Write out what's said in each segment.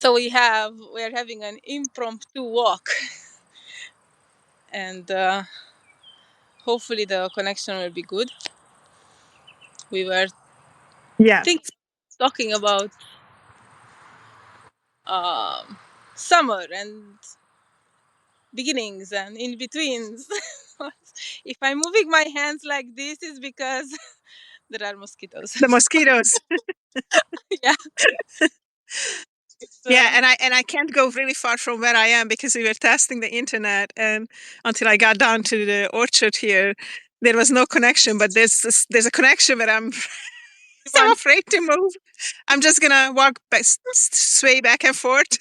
So we are having an impromptu walk, and hopefully the connection will be good. We were Yeah. talking about um, summer and beginnings and in betweens. If I'm moving my hands like this, is because there are mosquitoes. The mosquitoes. Yeah. Yeah, and I can't go really far from where I am because we were testing the internet, and until I got down to the orchard here, there was no connection. But there's a connection, but I'm so One, afraid to move. I'm just gonna walk back, sway back and forth,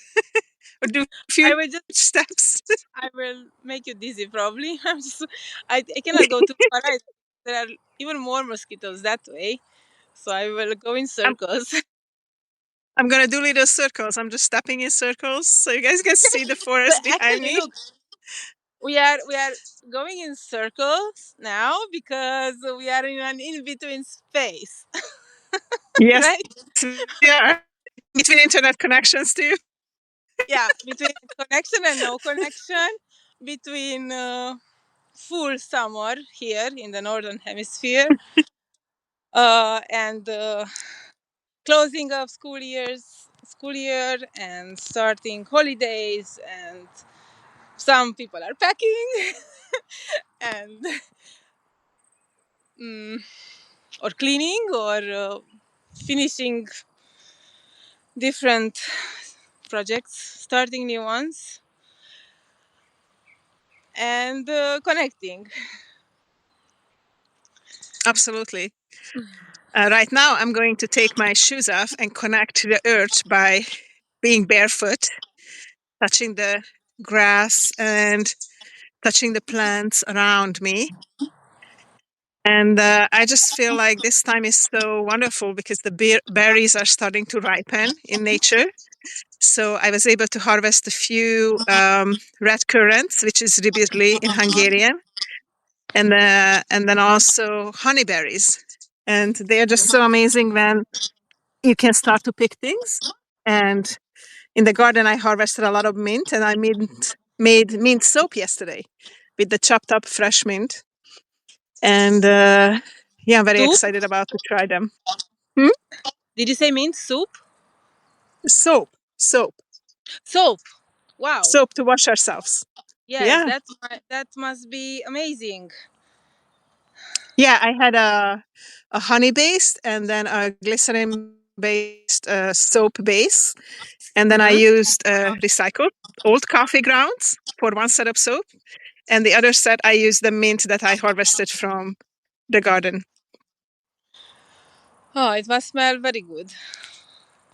or do a few I will just steps. I will make you dizzy probably. I cannot go too far. There are even more mosquitoes that way, so I will go in I'm circles. I'm gonna do little circles. I'm just stepping in circles so you guys can see the But forest behind actually, me. look, we are going in circles now because we are in an in between space, Yes, right? we are between internet connections too. Yeah, between connection and no connection, between full summer here in the northern hemisphere, and closing of school year, and starting holidays, and some people are packing, and mm, or cleaning, or finishing different projects, starting new ones, and connecting. Absolutely. Right now, I'm going to take my shoes off and connect to the earth by being barefoot, touching the grass and touching the plants around me. And I just feel like this time is so wonderful because the berries are starting to ripen in nature. So I was able to harvest a few red currants, which is ribizli in Hungarian, and then also honeyberries. And they are just so amazing when you can start to pick things. And in the garden, I harvested a lot of mint, and I made mint soap yesterday with the chopped up fresh mint. And yeah, I'm very Soup? excited about to try them. Hmm? Did you say mint soup? Soap, soap, Soap. Wow. soap to wash ourselves. Yes, Yeah, that must be amazing. yeah. I had a honey based and then a glycerin based soap base, and then I Hmm. used recycled old coffee grounds for one set of soap, and the other set I used the mint that I harvested from the garden. Oh, it must smell very good.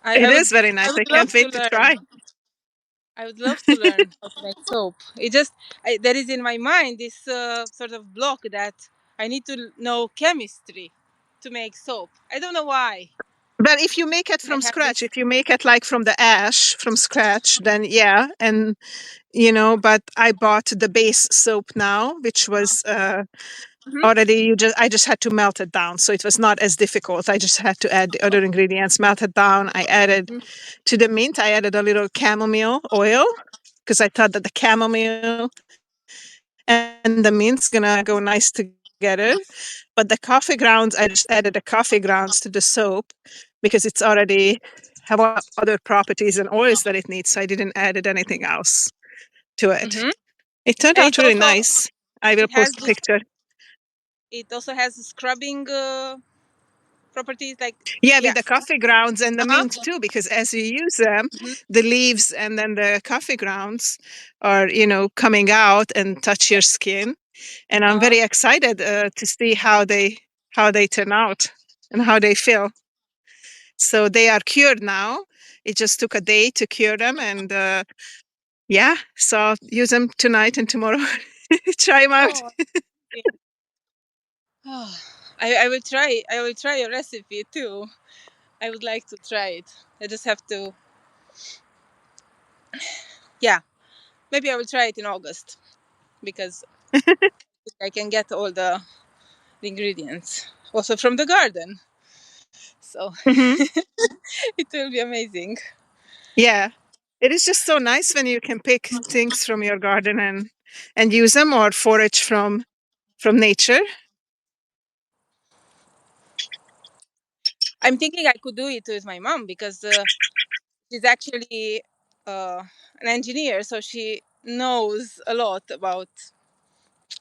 I, It I would is very I nice. I would love can't to wait to learn. try. I would love to learn how to make soap. It just there is in my mind this sort of block that I need to know chemistry to make soap. I don't know why. But if you make it I from have scratch, this. if you make it like from the ash from scratch, then yeah. And but I bought the base soap now, which was Mhm. already I just had to melt it down. So it was not as difficult. I just had to add the other ingredients, melt it down. I added to the mint, I added a little chamomile oil because I thought that the chamomile and the mint's gonna go nice together. But the coffee grounds, I just added the coffee grounds to the soap because it's already have other properties and oils that it needs. So I didn't add anything else to it. Mhm. It turned And out really nice. I will it has post a this. picture. It also has scrubbing properties, like Yeah, with yeah. the coffee grounds and the Uh huh. mint too, because as you use them, Hmm. the leaves and then the coffee grounds are, coming out and touch your skin. And I'm Uh, very excited to see how they turn out and how they feel. So they are cured now. It just took a day to cure them, and yeah, so I'll use them tonight and tomorrow. Try them out. oh, yeah. Oh, I will try. I will try your recipe too. I would like to try it. I just have to. Yeah, maybe I will try it in August because I can get all the ingredients also from the garden. So Hmm. it will be amazing. Yeah. It is just so nice when you can pick things from your garden and use them, or forage from nature. I'm thinking I could do it with my mom because she's actually uh, an engineer, so she knows a lot about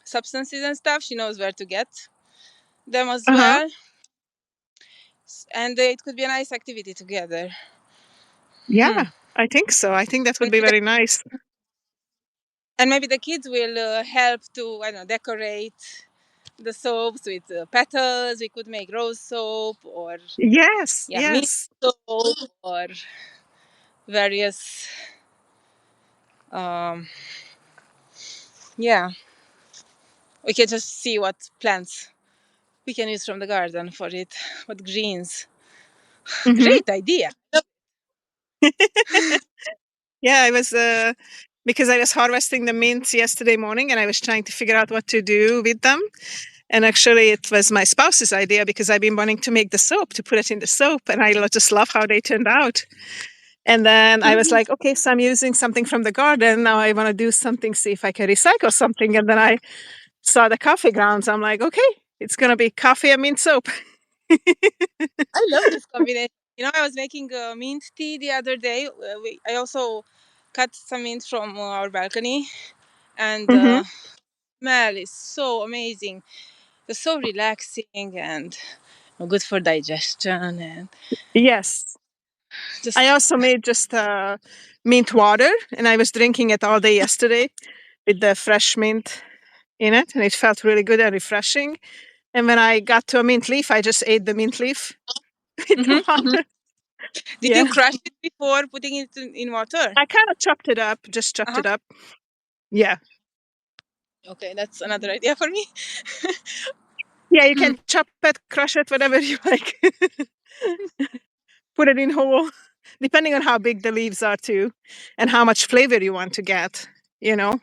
substances and stuff. She knows where to get them as Uh-huh. well, and it could be a nice activity together. Yeah, Hmm. I think so. I think that would And be maybe the, very nice. and maybe the kids will help to, I don't know, decorate the soaps with petals. We could make rose soap or Yes, yeah, mint yes. soap or various um, yeah. We can just see what plants we can use from the garden for it. What greens? Hmm. Great idea. Yeah, I was because I was harvesting the mints yesterday morning and I was trying to figure out what to do with them. And actually, it was my spouse's idea because I've been wanting to make the soap to put it in the soap, and just love how they turned out. And then I was like, okay, so I'm using something from the garden. Now I want to do something, see if I can recycle something. And then I saw the coffee grounds. I'm like, okay, it's going to be coffee and mint soap. I love this combination. You know, I was making mint tea the other day. I also cut some mint from our balcony, and Hmm. the smell is so amazing. It's so relaxing and good for digestion and Yes. I just. also made just mint water, and I was drinking it all day yesterday with the fresh mint in it, and it felt really good and refreshing. And when I got to a mint leaf, I just ate the mint leaf with the Mhm, mhm. water. Did you Yeah. crush it before putting it in water? I kind of chopped it up, just chopped Uh-huh. it up. Yeah. Okay, that's another idea for me. Yeah, you can chop it, crush it, whatever you like. Put it in whole, depending on how big the leaves are too, and how much flavor you want to get, you know,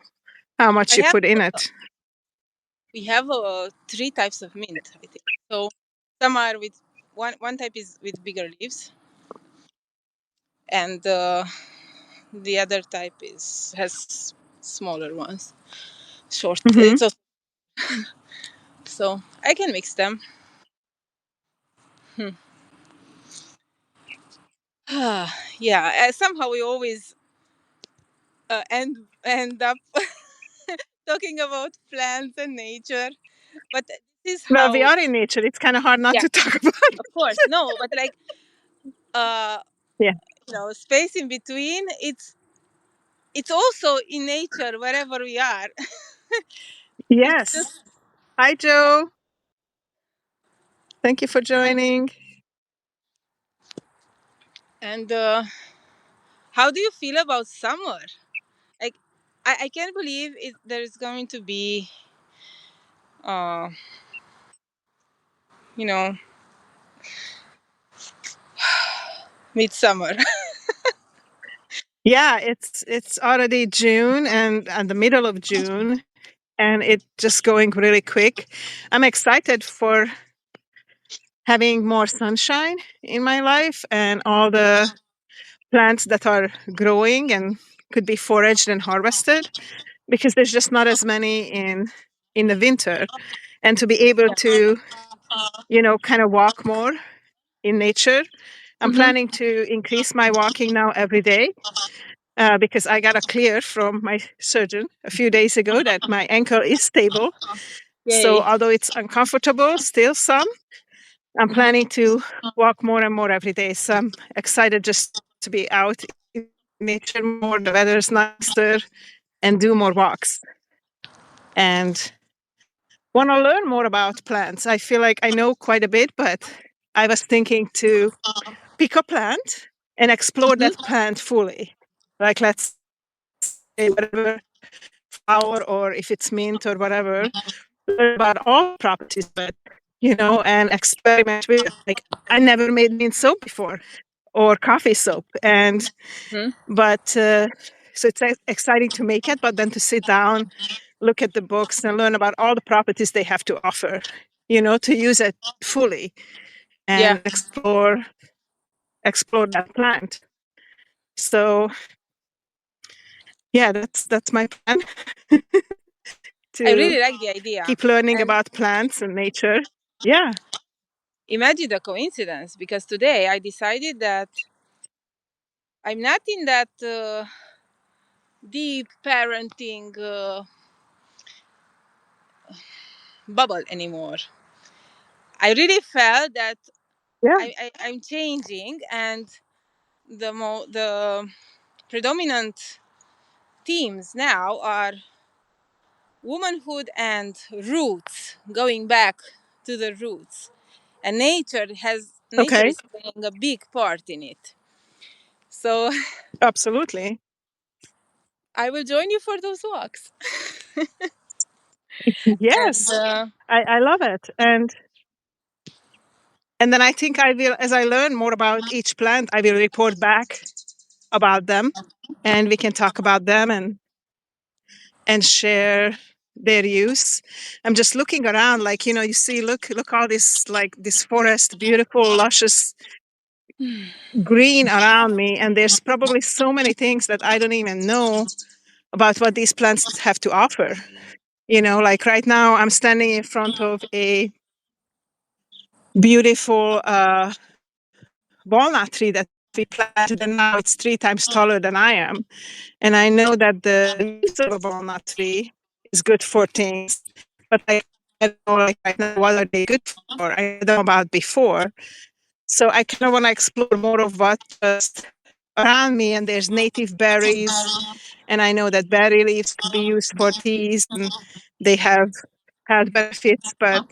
how I much you have put in it. we have three types of mint, I think. So some are with one type is with bigger leaves, and the other type is has smaller ones, short. Hmm. It's also, so I can mix them. Hmm. Yeah, somehow we always end up talking about plants and nature, but this is Well, we how. are in nature. It's kind of hard not Yeah, to talk about. of course, no, but like uh, Yeah. space in between. It's also in nature wherever we are. It's Yes. just Hi, Joe. Thank you for joining. and how do you feel about summer? Like I can't believe there's going to be uh you know midsummer. Yeah, it's already June and the middle of June, and it's just going really quick. I'm excited for having more sunshine in my life and all the plants that are growing and could be foraged and harvested, because there's just not as many in the winter. And to be able to, kind of walk more in nature. I'm Hmm. planning to increase my walking now every day, because I got a clear from my surgeon a few days ago that my ankle is stable. So Yay. although it's uncomfortable, still some, I'm Hmm. planning to walk more and more every day. So I'm excited just to be out in nature more. The weather is nicer, and do more walks. And want to learn more about plants. I feel like I know quite a bit, but I was thinking to pick a plant and explore Hmm. that plant fully. Like, let's say, whatever flower, or if it's mint or whatever, learn about all properties of it, and experiment with it. Like, I never made mint soap before, or coffee soap. Hmm. But so it's exciting to make it, but then to sit down, look at the books, and learn about all the properties they have to offer, to use it fully Yeah. and explore that plant. So yeah, that's my plan I to really like the idea. keep learning And about plants and nature. Yeah. imagine the coincidence, because today I decided that I'm not in that deep parenting bubble anymore. I really felt that Yeah. I'm changing, and the predominant themes now are womanhood and roots, going back to the roots. And nature Okay. is playing a big part in it. So Absolutely. I will join you for those walks. And Yes. I love it. And then I think I will, as I learn more about each plant, I will report back about them, and we can talk about them and share their use. I'm just looking around, like, you see, look all this, like this forest, beautiful, luscious green around me, and there's probably so many things that I don't even know about what these plants have to offer. Like right now I'm standing in front of a beautiful walnut tree that we planted, and now it's 3 times taller than I am. And I know that the leaves of a walnut tree is good for things, but I don't know, like right now, what are they good for? I don't know about before. So I kind of want to explore more of what just around me. And there's native berries, and I know that berry leaves could be used for teas, and they have health benefits. But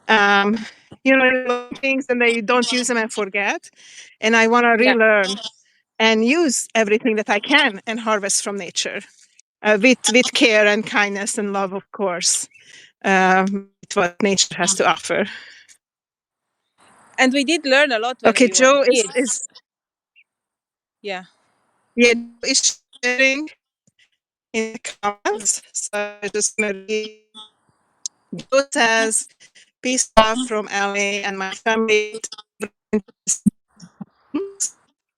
um, you learn things and they don't use them and forget. And I want to yeah, relearn and use everything that I can and harvest from nature, with care and kindness and love, of course. With what nature has to offer. and we did learn a lot when Okay, we were Joe is kids. Yeah. yeah, Joe is sharing in the comments. So I just gonna read. Joe says, "Peace love from LA and my family."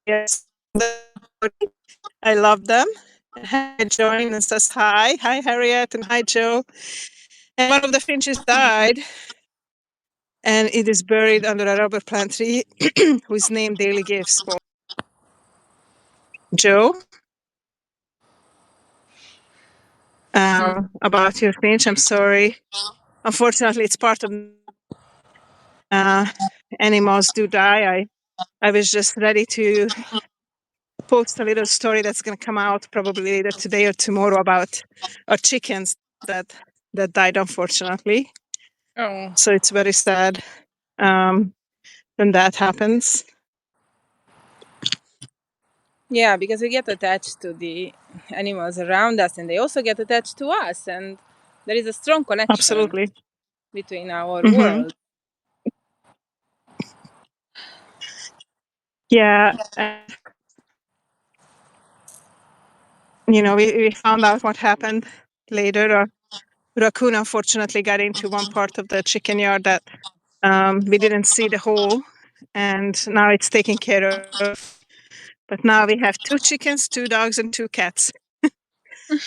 Yes, I love them. Harriet joined and says hi. Hi, Harriet, and hi, Joe. And one of the finches died, and it is buried under a rubber plant tree whose name daily gives for Joe. About your finch, I'm sorry. Unfortunately, it's part of uh, animals do die. I was just ready to post a little story that's going to come out probably later today or tomorrow about our chickens that died, unfortunately. Oh. So it's very sad when that happens. Yeah, because we get attached to the animals around us, and they also get attached to us, and there is a strong connection Absolutely. between our Hmm. world. Yeah. We found out what happened later. A raccoon unfortunately got into one part of the chicken yard that we didn't see the hole, and now it's taken care of. But now we have 2 chickens, 2 dogs, and 2 cats.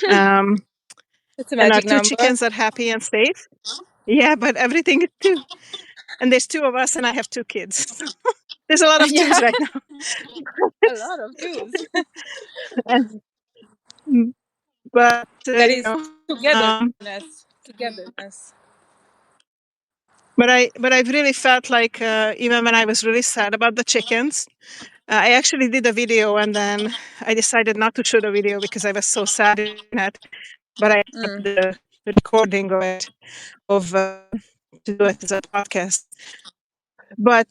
Um, It's a and our magic two number. chickens are happy and safe. Yeah, but everything is two. And there's 2 of us, and I have 2 kids. There's a lot of Yeah, twos right now. a lot of twos. And, but There is um, togetherness. Togetherness. I've really felt like even when I was really sad about the chickens, I actually did a video, and then I decided not to show the video because I was so sad in it. But I kept Mm. the recording of it, of to do it as a podcast. But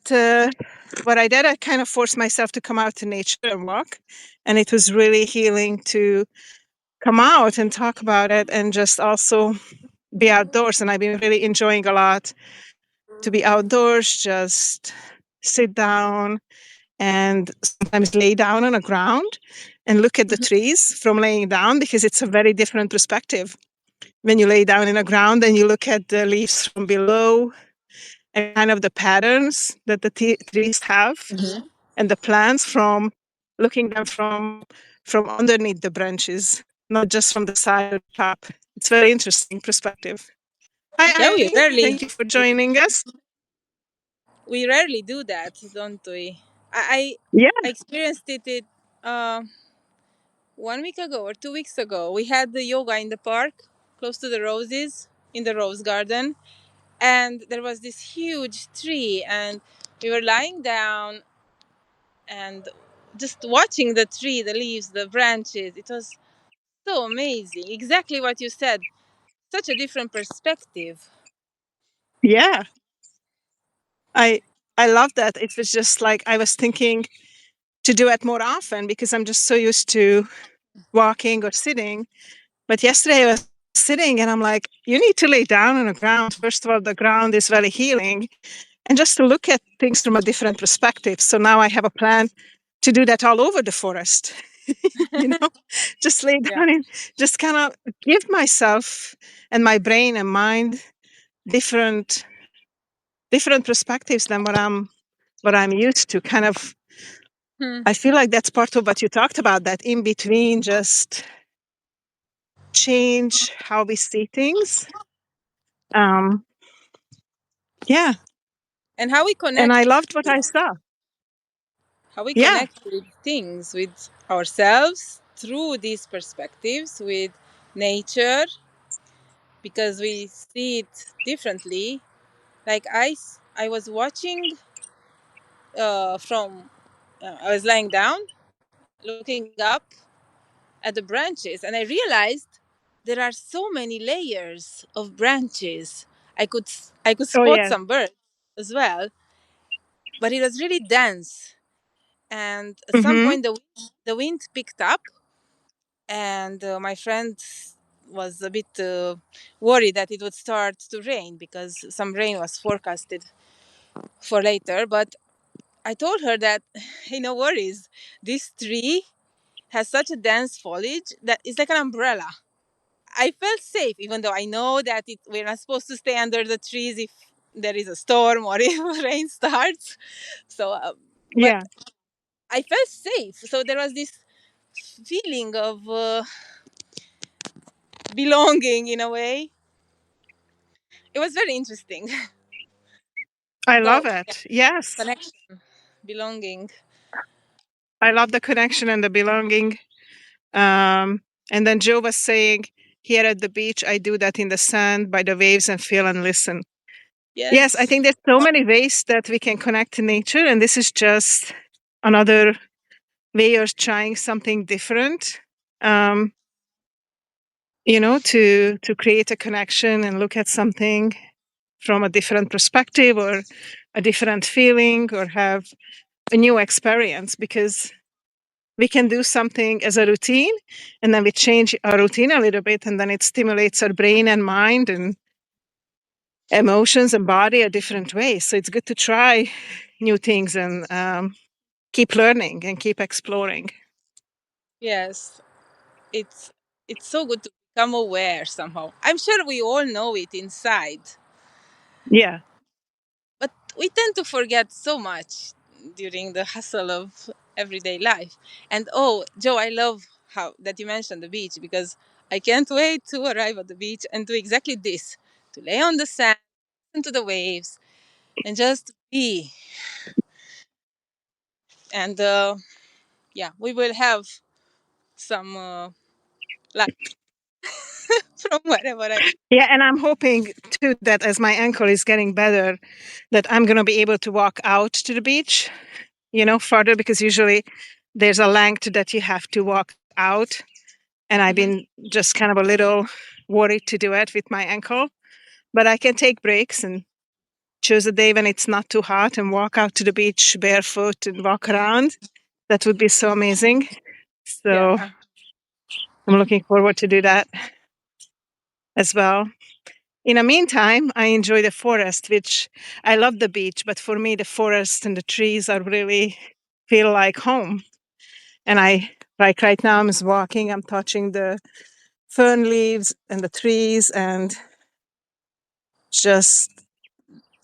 what I did, I kind of forced myself to come out to nature and walk, and it was really healing to come out and talk about it, and just also be outdoors. And I've been really enjoying a lot to be outdoors, just sit down and sometimes lay down on the ground and look at the trees from laying down, because it's a very different perspective when you lay down in the ground and you look at the leaves from below and kind of the patterns that the trees have, Mhm. and the plants from looking them from underneath the branches. not just from the side or top. It's very interesting perspective. Hi, Yeah, Eileen. Thank you for joining us. we rarely do that, don't we? I, Yeah. I experienced it uh, 1 week ago or 2 weeks ago. We had the yoga in the park, close to the roses, in the rose garden, and there was this huge tree, and we were lying down and just watching the tree, the leaves, the branches. It was so amazing. Exactly what you said. Such a different perspective. Yeah. I I love that. It was just like I was thinking to do it more often because I'm just so used to walking or sitting. But yesterday I was sitting and I'm like, you need to lay down on the ground. First of all, the ground is very healing and just to look at things from a different perspective. So now I have a plan to do that all over the forest. you know, just lay Yeah. down and just kind of give myself and my brain and mind different different perspectives than what I'm used to. Kind of, Hmm. I feel like that's part of what you talked about. That in between, just change how we see things. Um, yeah, And how we and I connect, loved what I saw. how we Yeah. connect with things, with ourselves through these perspectives, with nature, because we see it differently. Like I was watching from, I was lying down, looking up at the branches, and I realized there are so many layers of branches. I could Oh spot yeah. some birds as well, but it was really dense. And at some Mm-hmm. point, the wind picked up, and my friend was a bit worried that it would start to rain because some rain was forecasted for later. But I told her that, hey, no worries. This tree has such a dense foliage that it's like an umbrella. I felt safe, even though I know that we're not supposed to stay under the trees if there is a storm or if rain starts. So, but Yeah, I felt safe. So there was this feeling of belonging in a way. It was very interesting. I So, love yeah, it. Yes, connection, belonging. I love the connection and the belonging. Um, and then Joe was saying, here at the beach, I do that in the sand by the waves and feel and listen. Yes, I Yes, think there's so many ways that we can connect to nature, and this is just another way of trying something different. Um, to create a connection and look at something from a different perspective or a different feeling or have a new experience because we can do something as a routine and then we change our routine a little bit and then it stimulates our brain and mind and emotions and body a different way. So it's good to try new things and keep learning and keep exploring. yes. It's it's so good to become aware somehow. I'm sure we all know it inside, Yeah. but we tend to forget so much during the hustle of everyday life. And oh, Joe, I love how that you mentioned the beach, because I can't wait to arrive at the beach and do exactly this, to lay on the sand, listen to the waves, and just be. And yeah, we will have some light from wherever I. Yeah. And I'm hoping too that as my ankle is getting better, that I'm going to be able to walk out to the beach, further because usually there's a length that you have to walk out. And I've Mhm. been just kind of a little worried to do it with my ankle. But I can take breaks and choose a day when it's not too hot and walk out to the beach barefoot and walk around. That would be so amazing. So Yeah. I'm looking forward to do that as well. In the meantime, I enjoy the forest, which I love the beach, but for me, the forest and the trees are really feel like home. And I, like right now, I'm just walking, I'm touching the fern leaves and the trees and just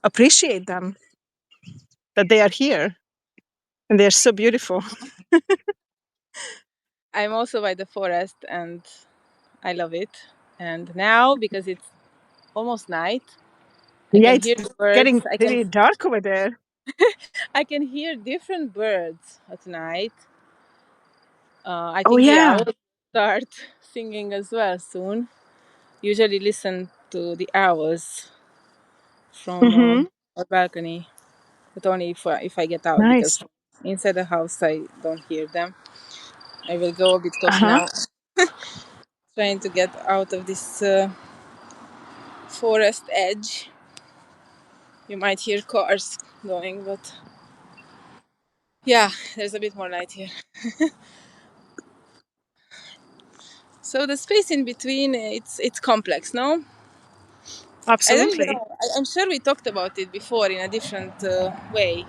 appreciate them that they are here and they're so beautiful. I'm also by the forest, and I love it. And now, because it's almost night, I Yeah, can it's hear the birds. getting pretty dark over there. I can hear different birds at night. I Oh think the yeah. owls start singing as well soon. Usually listen to the owls from Mm-hmm. our balcony, but only if I get out, because Nice. inside the house I don't hear them. I will go a bit close Uh-huh. now, trying to get out of this forest edge. You might hear cars going, but yeah, there's a bit more light here. So the space in between, it's complex, no? I don't even Absolutely. know. I'm sure we talked about it before in a different way.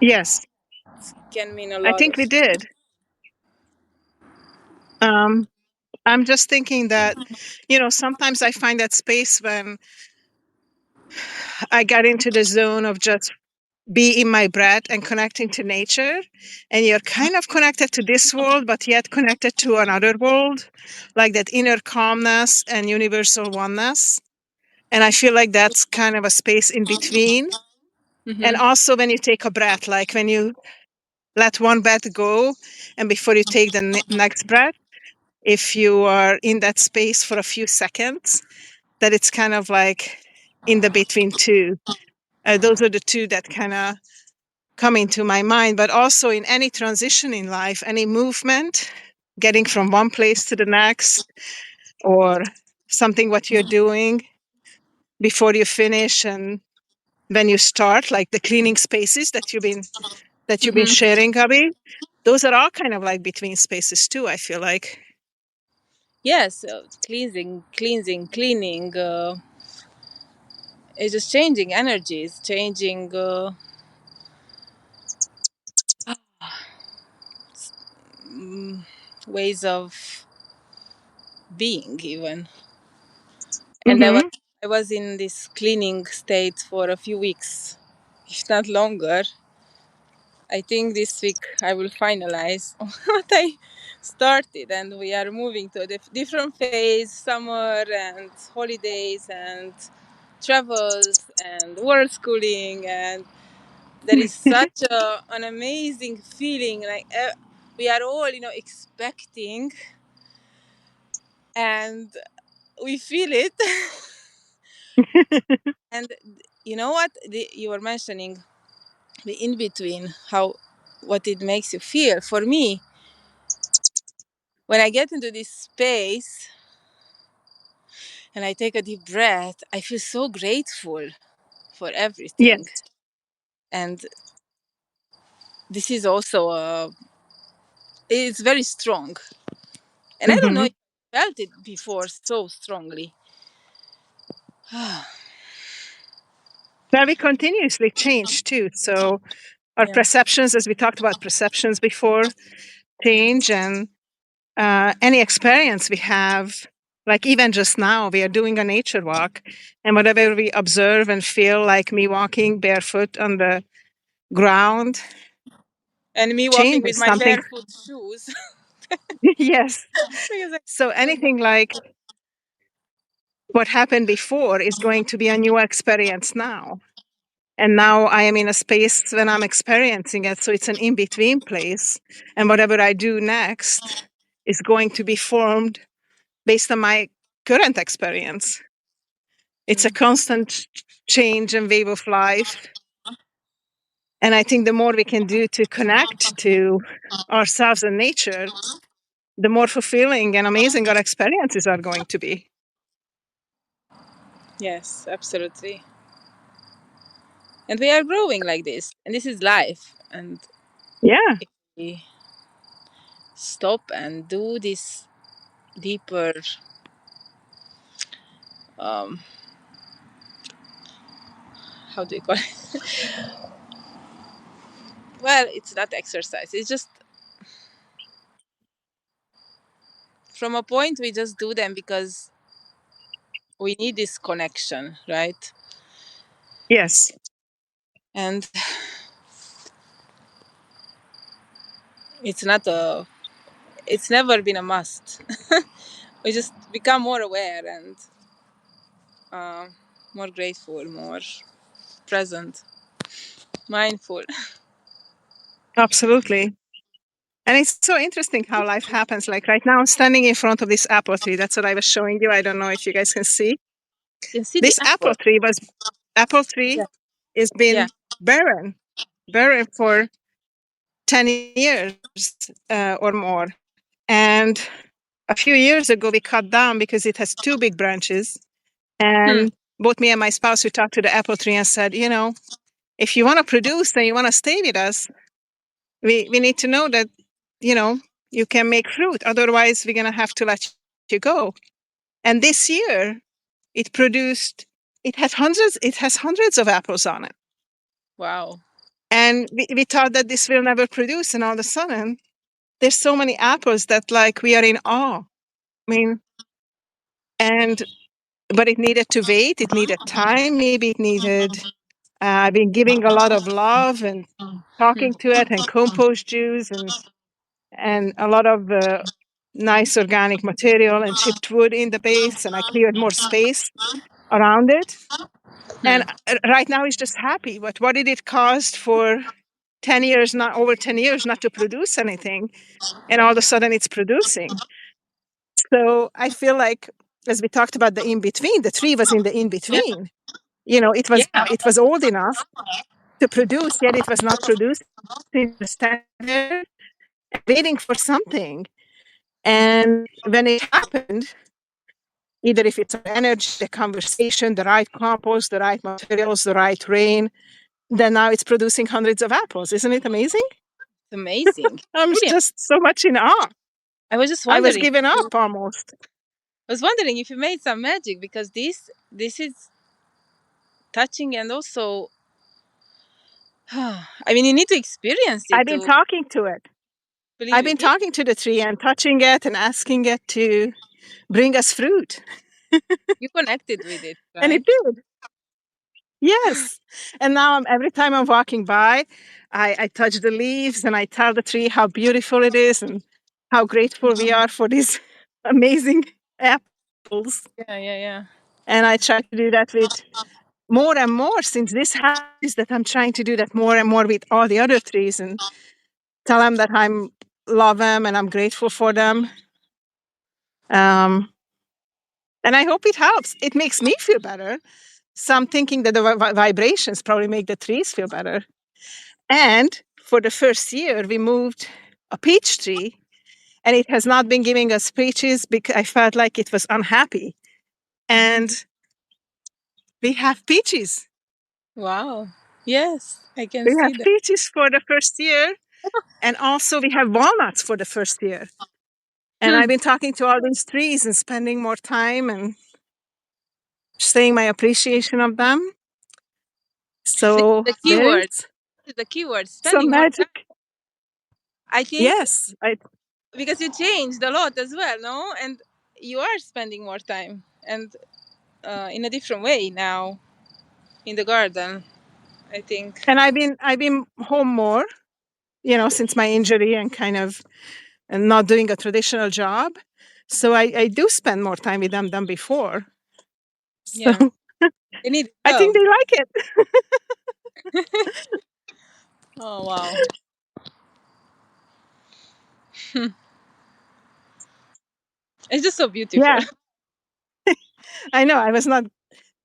Yes. Can mean a I lot think of. we did. Um, I'm just thinking that, sometimes I find that space when I get into the zone of just be in my breath and connecting to nature. And you're kind of connected to this world, but yet connected to another world, like that inner calmness and universal oneness. And I feel like that's kind of a space in between. And Mm-hmm. also when you take a breath, like when you let one breath go and before you take the next breath, if you are in that space for a few seconds, that it's kind of like in the between two. Those are the two that kind of come into my mind. But also in any transition in life, any movement, getting from one place to the next, or something what you're doing before you finish and when you start, like the cleaning spaces that you've been Mm-hmm. sharing, Gabi. Those are all kind of like between spaces too, I feel like. Yes, cleaning. It's just changing energies, changing mm, ways of being, even. And I was Mm-hmm. I was in this cleaning state for a few weeks, if not longer. I think this week I will finalize what I started, and we are moving to a different phase: summer and holidays and travels and world schooling, and there is such an amazing feeling. Like we are all, expecting, and we feel it. And you know what? You were mentioning the in between, how what it makes you feel. For me, when I get into this space and I take a deep breath, I feel so grateful for everything. Yes. And this is also it's very strong. And I don't know Mm-hmm. if I felt it before so strongly. Well, we continuously change too. So our Yeah. perceptions, as we talked about perceptions before, change, and any experience we have, like even just now, we are doing a nature walk, and whatever we observe and feel, like me walking barefoot on the ground, And me walking with changes my something. barefoot shoes. Yes. Because I So don't anything like what happened before is going to be a new experience now. And now I am in a space when I'm experiencing it. So it's an in between place. And whatever I do next is going to be formed based on my current experience. It's a Mm. constant change and wave of life. And I think the more we can do to connect to ourselves and nature, the more fulfilling and amazing our experiences are going to be. Yes, absolutely. And we are growing like this. And this is life. And Yeah. if we stop and do this deeper, um, how do you call it? Well, it's not exercise. It's just from a point we just do them because we need this connection, right? Yes. And it's not a, it's never been a must. we just become more aware and uh, more grateful, more present, mindful. Absolutely. And it's so interesting how life happens. Like right now, I'm standing in front of this apple tree. That's what I was showing you. I don't know if you guys can see. You can see the This apple. apple tree Yeah, has yeah. been barren for 10 years or more. And a few years ago, we cut down because it has two big branches. Hmm. And both me and my spouse, we talked to the apple tree and said, if you want to produce and you want to stay with us, we need to know that, you know, you can make fruit. Otherwise, we're going to have to let you go. And this year, it produced, it has hundreds of apples on it. Wow. And we thought that this will never produce. And all of a sudden, there's so many apples that like we are in awe. I mean, and but it needed to wait. It needed time. Maybe it needed. I've been giving a lot of love and Hmm. talking to it, and compost juice, and a lot of nice organic material and chipped wood in the base, and I cleared more space around it. And Hmm. right now, it's just happy. But what did it cost for 10 years? Not over 10 years, not to produce anything, and all of a sudden, it's producing. So I feel like, as we talked about the in between, the tree was in the in Yeah. between. You know, Yeah. it was old enough to produce, yet it was not producing. It was standing there waiting for something. And when it happened, either if it's energy, the conversation, the right compost, the right materials, the right rain, then now it's producing hundreds of apples. Isn't it amazing? It's amazing. I'm Really, just so much in awe. I was just I was wondering. giving up almost. I was wondering if you made some magic because this is touching and also I mean you need to experience I've it been to talking to it. believe I've it. been Yeah, talking to the tree and touching it and asking it to bring us fruit. you connected with it, And it right? did. Yes. And now every time I'm walking by, I touch the leaves and I tell the tree how beautiful it is and how grateful we are for these amazing apples. Yeah, yeah, yeah. And I try to do that with more and more since this happens, that I'm trying to do that more and more with all the other trees and tell them that I'm love them and I'm grateful for them. Um, and I hope it helps. It makes me feel better. So I'm thinking that the vibrations probably make the trees feel better. And for the first year, we moved a peach tree, and it has not been giving us peaches because I felt like it was unhappy. And we have peaches. Wow. Yes, I can We have see that. peaches for the first year, and also we have walnuts for the first year. And Hmm. I've been talking to all these trees and spending more time and saying my appreciation of them. This is So the key there word. is This is the key word. some Spending more time. magic. I think Yes, because you changed a lot as well, no? And you are spending more time and in a different way now in the garden. I think. and I've been home more, since my injury and kind of and not doing a traditional job. So I do spend more time with them than before. So Yeah, they need I think love. they like it. Oh wow. It's just so beautiful. Yeah, I know. I was not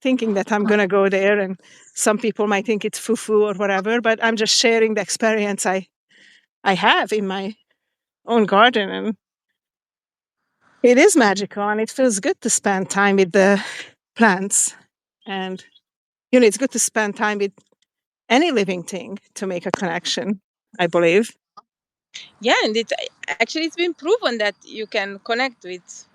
thinking that I'm going to go there, and some people might think it's foo-foo or whatever, but I'm just sharing the experience I have in my own garden, and it is magical, and it feels good to spend time with the plants, and it's good to spend time with any living thing to make a connection. I believe. Yeah, and it actually it's been proven that you can connect with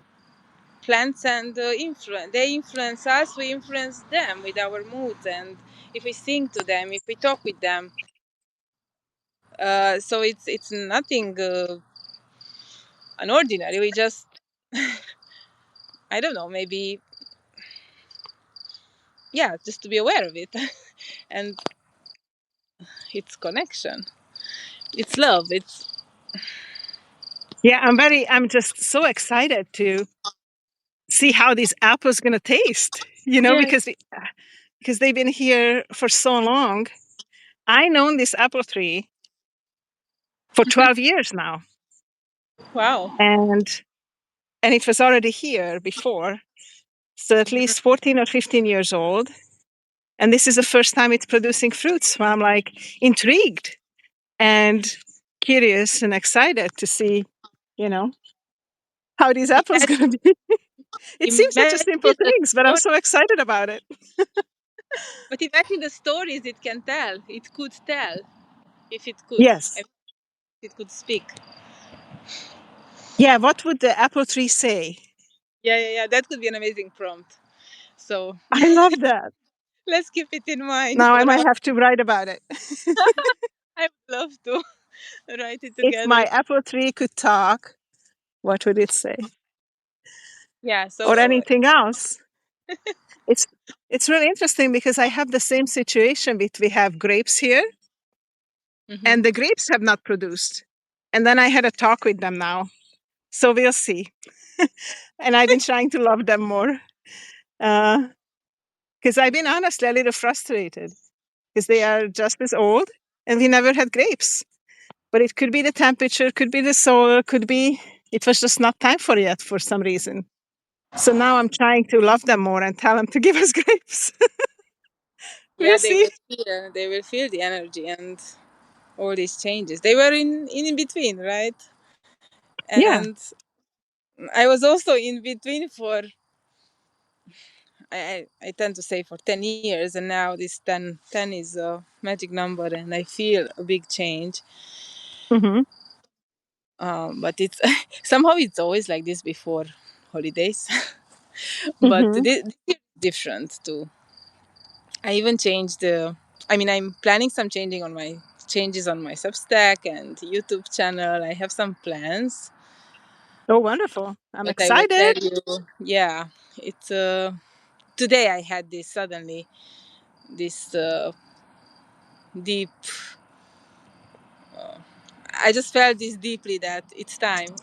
plants and influence. They influence us. We influence them with our moods, and if we sing to them, if we talk with them. So it's nothing unordinary. We just I don't know, maybe yeah, just to be aware of it, and it's connection. It's love. It's I'm just so excited to see how these apples going to taste, Yes. because they've been here for so long. I known this apple tree for 12 years now, Wow. and it was already here before, so at Mhm. least 14 or 15 years old. And this is the first time it's producing fruits. So I'm like intrigued and curious and excited to see, you know, how these apples Imagine, going to be. It seems such a imagine simple the things, but I'm story, so excited about it. but imagine the stories it can tell. It could tell if it could. Yes. If it could speak. Yeah. What would the apple tree say? Yeah, yeah, yeah. That could be an amazing prompt. So I love that. let's keep it in mind Now I for might our. have to write about it. I would love to write it If my together. apple tree could talk, what would it say? Yeah. Or So. anything else? It's it's really interesting because I have the same situation with we have grapes here Mhm. and the grapes have not produced. And then I had a talk with them now. So we'll see. And I've been trying to love them more. Because I've been honestly a little frustrated because they are just as old and we never had grapes. But it could be the temperature, could be the soil, could be it was just not time for it for some reason. So now I'm trying to love them more and tell them to give us grapes. We'll Yeah, they see. will feel. They will feel the energy and all these changes. They were in between, right? Yeah. And I was also in between for I tend to say for 10 years, and now this ten is a magic number, and I feel a big change. Hmm. But it's somehow it's always like this before holidays. But Hmm. this year is different too. I even changed the. I mean, I'm planning some changes on my Substack and YouTube channel. I have some plans, Oh, wonderful. I'm but I will tell excited. you. Yeah, it's today I had this suddenly this deep. I just felt this deeply that it's time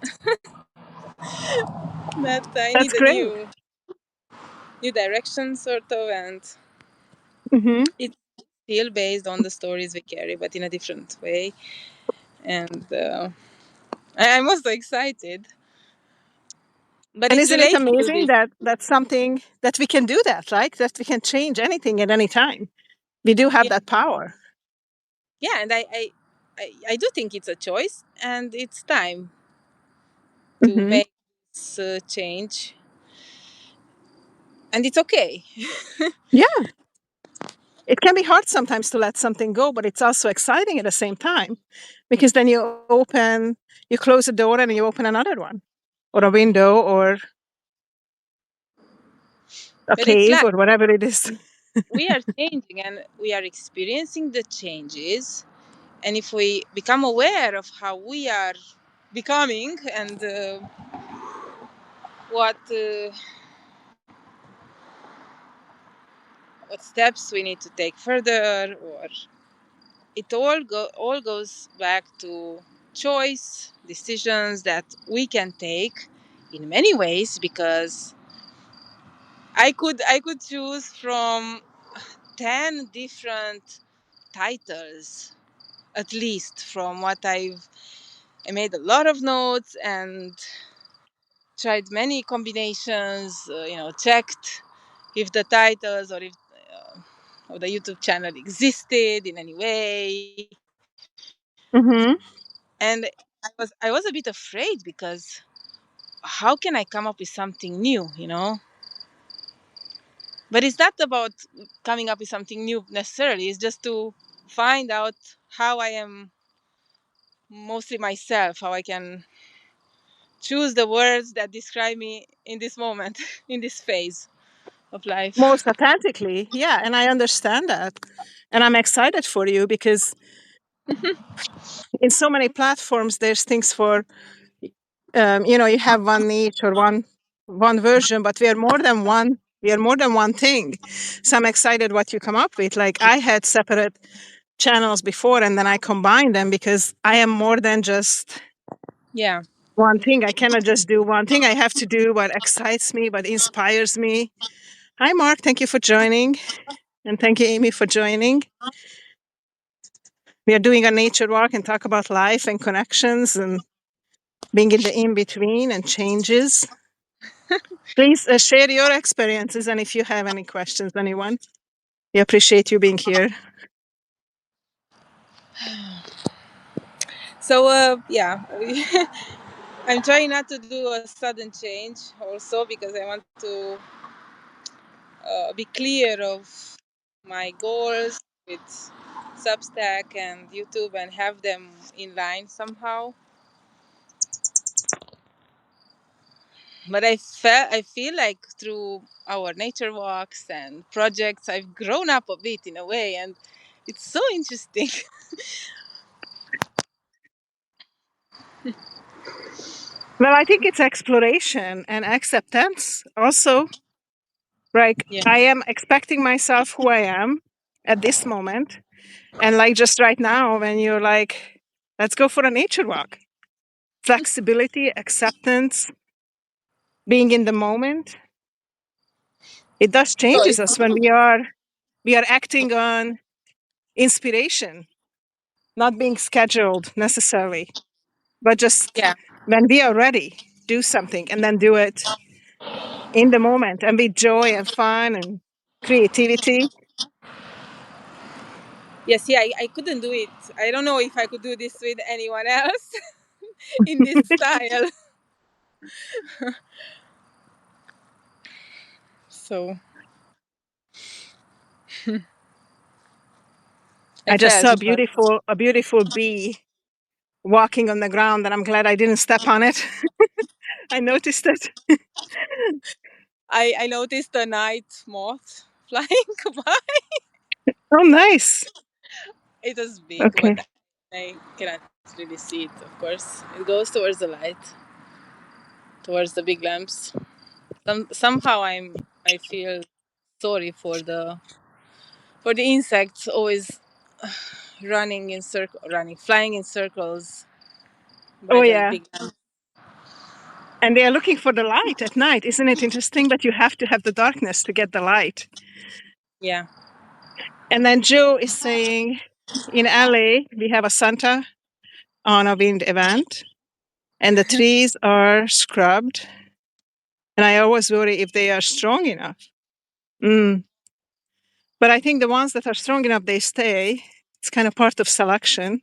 that I That's need a great. new direction sort of, and Hmm. it's still based on the stories we carry, but in a different way. And I'm also excited, but And it's isn't it related to amazing this. that that's something that we can do that, right? That we can change anything at any time. We do have Yeah, that power. yeah, and I do think it's a choice, and it's time to Hmm. make this change, and it's okay. Yeah. It can be hard sometimes to let something go, but it's also exciting at the same time because then you close a door and you open another one or a window or a But it's cave like or whatever it is. we are changing, and we are experiencing the changes. And if we become aware of how we are becoming and what what steps we need to take further, or it all goes back to choice decisions that we can take in many ways, because I could choose from 10 different titles at least from what I made a lot of notes and tried many combinations, checked if the titles or if or the YouTube channel existed in any way. Hmm. And I was a bit afraid, because how can I come up with something new? But it's not about coming up with something new necessarily. It's just to find out how I am mostly myself, how I can choose the words that describe me in this moment, in this phase of life. Most authentically. Yeah. And I understand that. And I'm excited for you because in so many platforms, there's things for, you have one niche or one version, but we are more than one. We are more than one thing. So I'm excited what you come up with. Like I had separate channels before and then I combined them because I am more than just Yeah. one thing. I cannot just do one thing. I have to do what excites me, what inspires me. Hi, Mark. Thank you for joining. And thank you, Amy, for joining. We are doing a nature walk and talk about life and connections and being in the in between and changes. Please share your experiences. And if you have any questions, anyone, we appreciate you being here. So yeah, I'm trying not to do a sudden change also because I want to be clear of my goals with Substack and YouTube and have them in line somehow. But I feel like through our nature walks and projects, I've grown up a bit in a way, and it's so interesting. Well, I think it's exploration and acceptance also. Like, Yeah. I am expecting myself who I am at this moment. And like just right now, when you're like, let's go for a nature walk, flexibility, acceptance, being in the moment, it does So changes it's, us when we are acting on inspiration, not being scheduled necessarily, but just yeah. when we are ready, do something and then do it in the moment and with joy and fun and creativity. Yes, yeah, I couldn't do it. I don't know if I could do this with anyone else in this style. So I I just felt, saw but a beautiful bee walking on the ground, and I'm glad I didn't step on it. I noticed it. I noticed a night moth flying by. Oh, nice. It was big, but Okay. I cannot really see it, of course. It goes towards the light, towards the big lamps. Somehow I feel sorry for the insects always flying in circles by Oh, the yeah. big lamps. And they are looking for the light at night. Isn't it interesting that you have to have the darkness to get the light? Yeah. And then Joe is saying, in LA, we have a Santa on a wind event, and the trees are scrubbed. And I always worry if they are strong enough. Mm. But I think the ones that are strong enough, they stay. It's kind of part of selection.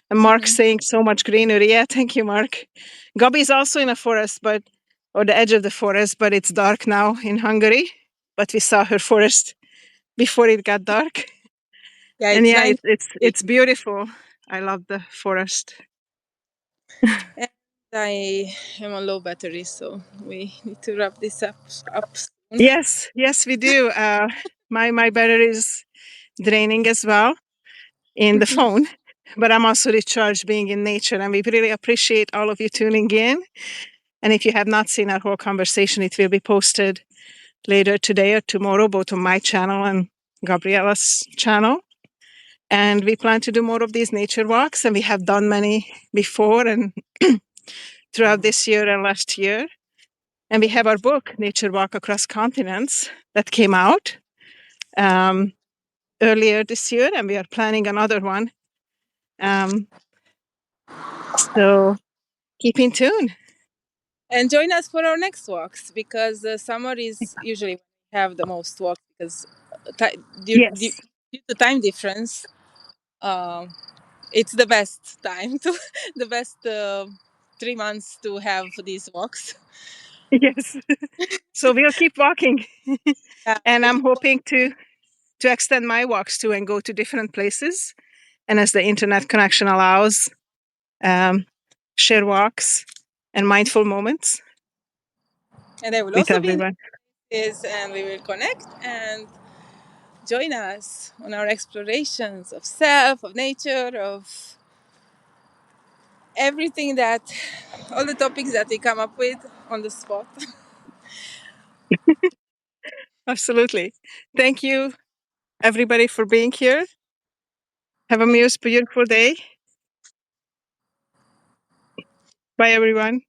And Mark Hmm. saying so much greenery. Yeah, thank you, Mark. Gabi is also in a forest, but or the edge of the forest, but it's dark now in Hungary. But we saw her forest before it got dark. Yeah, And it's yeah, 9. it's beautiful. I love the forest. And I am on low battery, so we need to wrap this up soon. Yes, yes, we do. My battery is draining as well in the phone, but I'm also recharged being in nature, and we really appreciate all of you tuning in. And if you have not seen our whole conversation, it will be posted later today or tomorrow, both on my channel and Gabriella's channel. And we plan to do more of these nature walks, and we have done many before and throughout this year and last year. And we have our book, Nature Walk Across Continents, that came out um, earlier this year, and we are planning another one. Um, so keep in tune. And join us for our next walks because summer is usually when we have the most walks because Yes, due to time difference, um, it's the best time to the best 3 months to have these walks. yes. So we'll keep walking, Yeah, and we'll I'm keep hoping to extend my walks too and go to different places. And as the internet connection allows, um, share walks and mindful moments and I will with also be in everyone. this, and we will connect and join us on our explorations of self, of nature, of everything that all the topics that we come up with on the spot. Absolutely. Thank you, everybody, for being here. Have a Thank you. most beautiful day. Bye, everyone.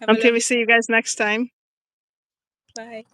Have a Until we lovely see you guys next time. bye.